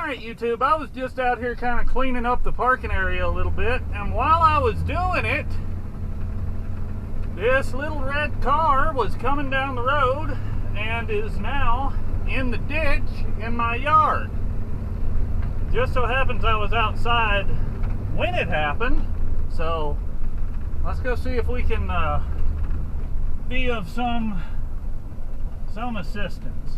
Alright YouTube, I was just out here kind of cleaning up the parking area a little bit, and while I was doing it, this little red car was coming down the road and is now in the ditch in my yard. Just so happens I was outside when it happened, so let's go see if we can be of some assistance.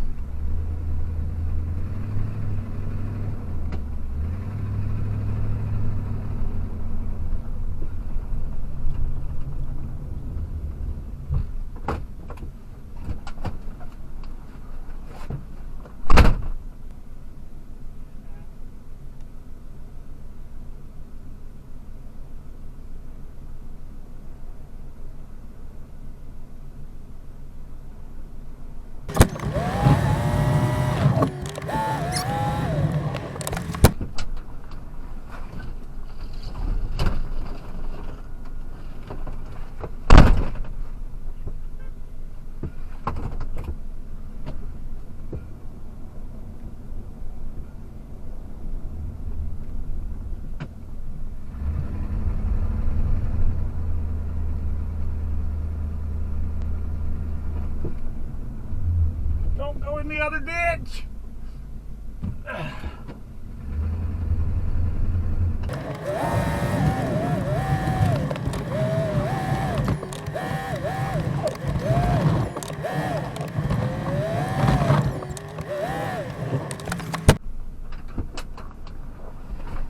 Don't go in the other ditch.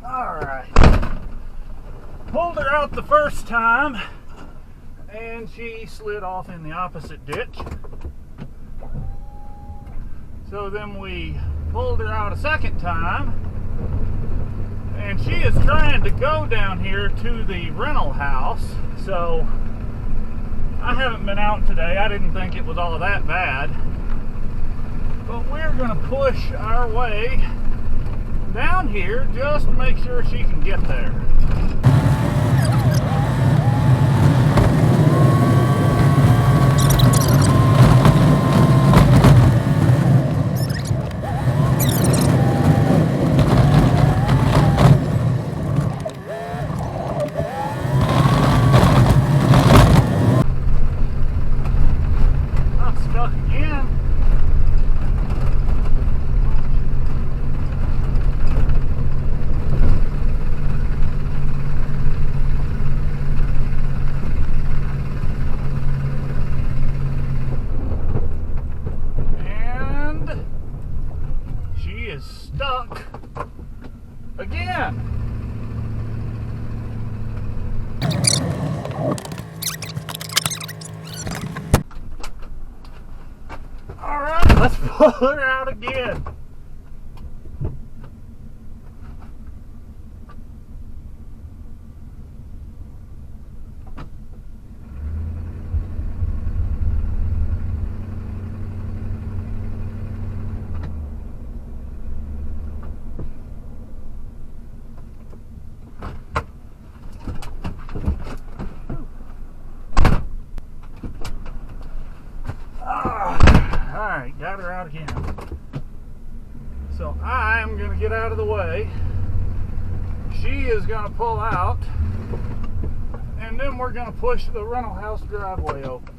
All right. Pulled her out the first time, and she slid off in the opposite ditch. So then we pulled her out a second time, and she is trying to go down here to the rental house. So I haven't been out today. I didn't think it was all that bad. But we're going to push our way down here just to make sure she can get there. Stuck again. All right, let's pull her out again. Alright, got her out again. So I'm going to get out of the way. She is going to pull out. And then we're going to push the rental house driveway open.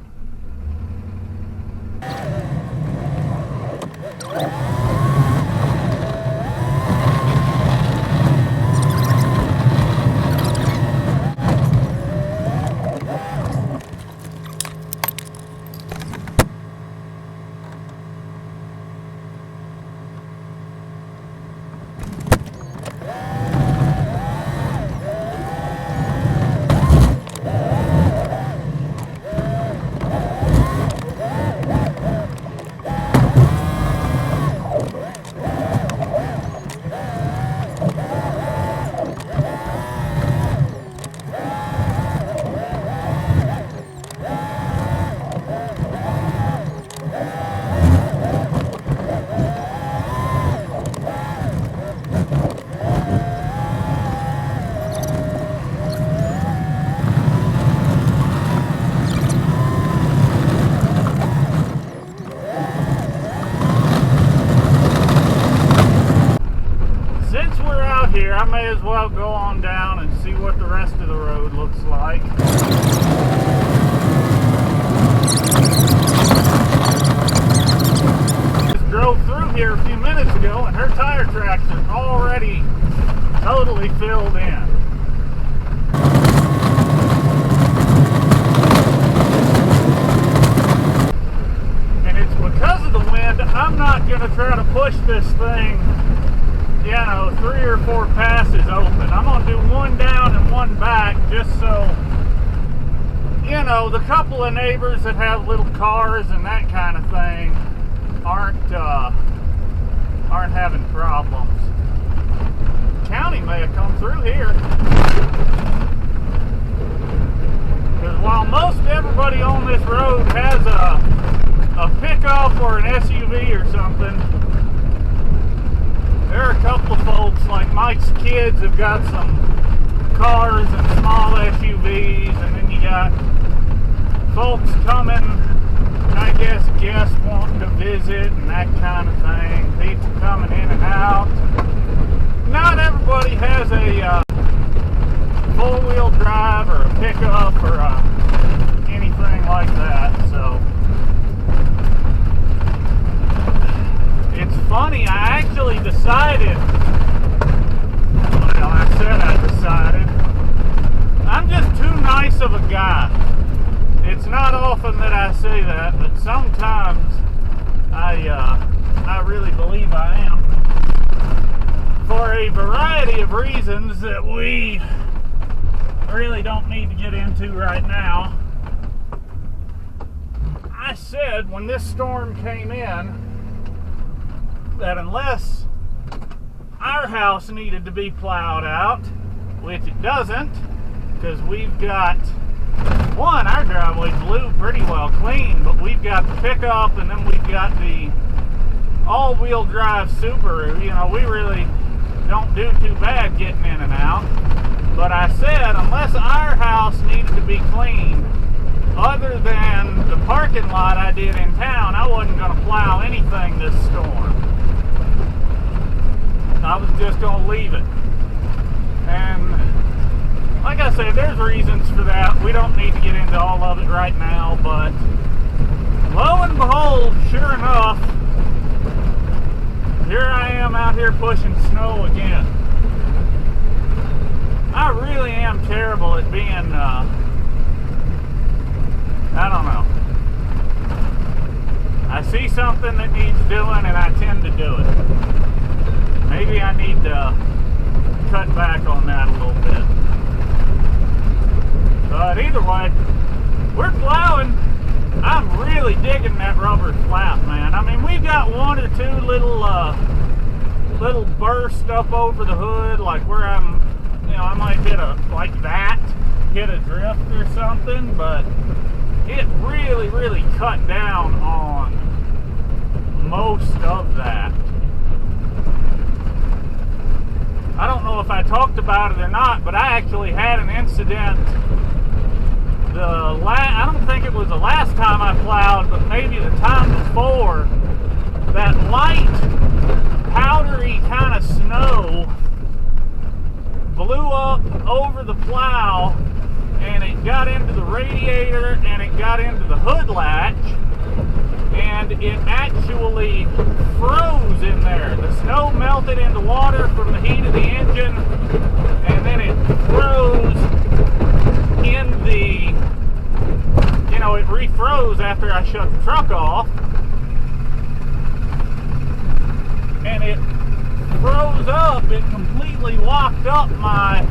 here, I may as well go on down and see what the rest of the road looks like. Just drove through here a few minutes ago and her tire tracks are already totally filled in. Because of the wind, I'm not going to try to push this thing, 3 or 4 passes open. I'm going to do one down and one back just so, the couple of neighbors that have little cars and that kind of thing aren't having problems. County may have come through here. Because while most everybody on this road has a pickup or an SUV or something, there are a couple of folks, like Mike's kids have got some cars and small SUVs, and then you got folks coming, I guess guests wanting to visit and that kind of thing, people coming in and out. Not everybody has a four-wheel drive or a pickup or anything like that, so it's funny, I actually decided, well, I said I decided, I'm just too nice of a guy. It's not often that I say that, but sometimes I really believe I am. For a variety of reasons that we really don't need to get into right now. I said when this storm came in, that unless our house needed to be plowed out, which it doesn't, because we've got, one, our driveway's blew pretty well clean, but we've got the pickup and then we've got the all-wheel drive Subaru. We really don't do too bad getting in and out. But I said, unless our house needed to be cleaned, other than the parking lot I did in town, I wasn't going to plow anything this storm. I was just going to leave it. And like I said, there's reasons for that. We don't need to get into all of it right now, but lo and behold, sure enough, here I am out here pushing snow again. I really am terrible at being, I don't know. I see something that needs doing and I tend to do it. Maybe I need to cut back on that a little bit. But either way, we're plowing. I'm really digging that rubber flap, man. I mean, we've got one or two little bursts up over the hood, like where I might hit a drift or something, but it really, really cut down on most of that. I don't know if I talked about it or not, but I actually had an incident. I don't think it was the last time I plowed, but maybe the time before. That light, powdery kind of snow blew up over the plow, and it got into the radiator, and it got into the hood latch, and it actually froze in there. The snow melted into water from the heat of the engine, and then it froze in the, it refroze after I shut the truck off, and it froze up. It completely locked up my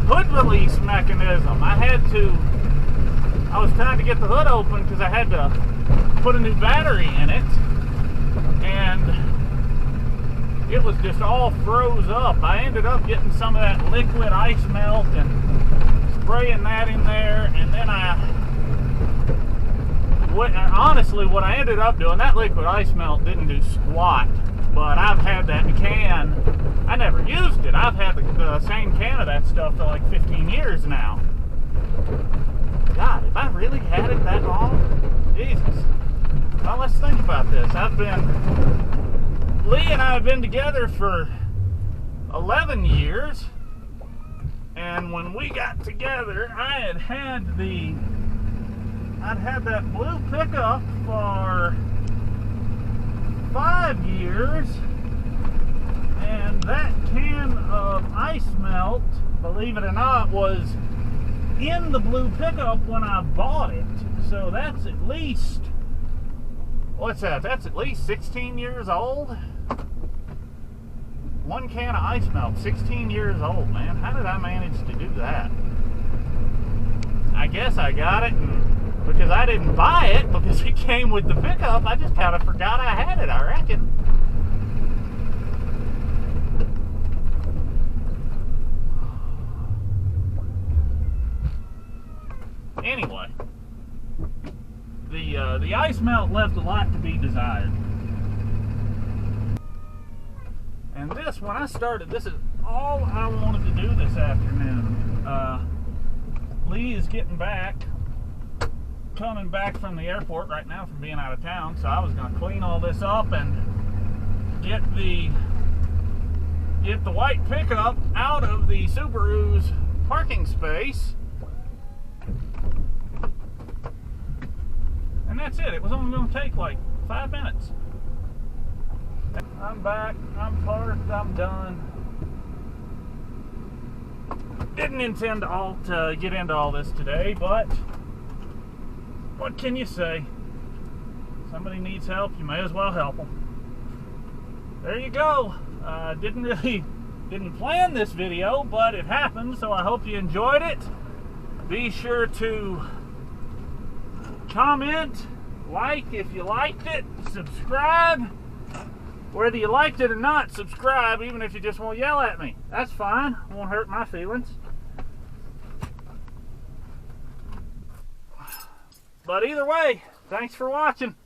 hood release mechanism. I was trying to get the hood open because I had to put a new battery in it, and it was just all froze up. I ended up getting some of that liquid ice melt and spraying that in there, and then honestly, what I ended up doing, that liquid ice melt didn't do squat, but I've had that can. I never used it. I've had the same can of that stuff for like 15 years now. God, have I really had it that long? Jesus. Well, let's think about this. Lee and I have been together for 11 years. And when we got together, I'd had that blue pickup for 5 years, and that can of ice melt, believe it or not, was in the blue pickup when I bought it. So that's at least, what's that? That's at least 16 years old. One can of ice melt, 16 years old, man. How did I manage to do that? I guess I got it, and because I didn't buy it, because it came with the pickup, I just kind of forgot I had it, I reckon. Anyway, the ice melt left a lot to be desired. And this, when I started, this is all I wanted to do this afternoon. Lee is coming back from the airport right now from being out of town, so I was going to clean all this up and get the white pickup out of the Subaru's parking space. And that's it. It was only going to take like 5 minutes. I'm back, I'm parked, I'm done. Didn't intend to get into all this today, but what can you say? Somebody needs help, you may as well help them. There you go. Didn't plan this video, but it happened, so I hope you enjoyed it. Be sure to comment, like if you liked it, subscribe. Whether you liked it or not, subscribe, even if you just want to yell at me. That's fine. It won't hurt my feelings. But either way, thanks for watching.